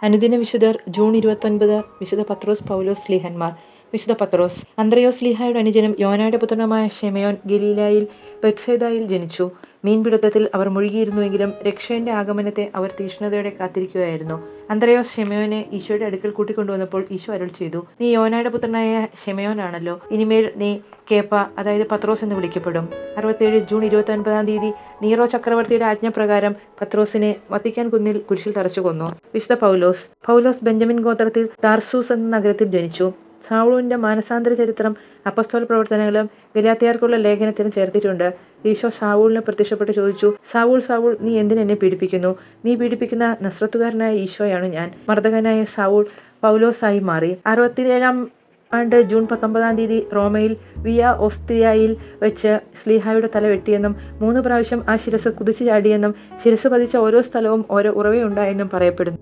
അനുദിന വിശുദ്ധർ ജൂൺ 29 വിശുദ്ധ പത്രോസ് പൗലോസ് സ്ലീഹന്മാർ. വിശുദ്ധ പത്രോസ്. അന്ത്രയോസ് സ്ലീഹായുടെ അനുജനും യോനയുടെ പുത്രനുമായ ശെമയോൻ ഗലീലായിൽ ബെത്സൈദയിൽ ജനിച്ചു. മീൻപിടുത്തത്തിൽ അവർ മുഴുകിയിരുന്നുവെങ്കിലും രക്ഷകന്റെ ആഗമനത്തെ അവർ തീക്ഷ്ണതയോടെ കാത്തിരിക്കുകയായിരുന്നു. അന്ത്രയോസ് ശെമയോനെ ഈശോയുടെ അടുക്കൽ കൂട്ടിക്കൊണ്ടുവന്നപ്പോൾ ഈശോ അരുൾ ചെയ്തു, നീ യോനയുടെ പുത്രനായ ശെമയോനാണല്ലോ, ഇനിമേൽ നീ കേപ്പ, അതായത് പത്രോസ് എന്ന് വിളിക്കപ്പെടും. 67 ജൂൺ 29 നീറോ ചക്രവർത്തിയുടെ ആജ്ഞപ്രകാരം പത്രോസിനെ വത്തിക്കാൻ കുന്നിൽ കുരിശിൽ തറച്ചു കൊന്നു. വിശുദ്ധ പൗലോസ്. പൗലോസ് ബെഞ്ചമിൻ ഗോത്രത്തിൽ താർസൂസ് എന്ന നഗരത്തിൽ ജനിച്ചു. സാവൂളിന്റെ മാനസാന്തര ചരിത്രം അപ്പസ്തോല പ്രവർത്തനങ്ങളും ഗലാത്യർക്കുള്ള ലേഖനത്തിലും ചേർത്തിട്ടുണ്ട്. ഈശോ സാവൂളിനെ പ്രത്യക്ഷപ്പെട്ട് ചോദിച്ചു, സാവൂൾ സാവൂൾ, നീ എന്തിനെന്നെ പീഡിപ്പിക്കുന്നു? നീ പീഡിപ്പിക്കുന്ന നസ്രത്തുകാരനായ ഈശോയാണ് ഞാൻ. മർദ്ദകനായ സാവൂൾ പൗലോസായി മാറി. 67 ആണ്ട് ജൂൺ 19 റോമയിൽ വിയ ഓസ്തിയായിൽ വെച്ച് സ്ലീഹായുടെ തല വെട്ടിയെന്നും 3 പ്രാവശ്യം ആ ശിരസ് കുതിച്ചു ചാടിയെന്നും ശിരസ് പതിച്ച ഓരോ സ്ഥലവും ഓരോ ഉറവയുണ്ടായെന്നും പറയപ്പെടുന്നു.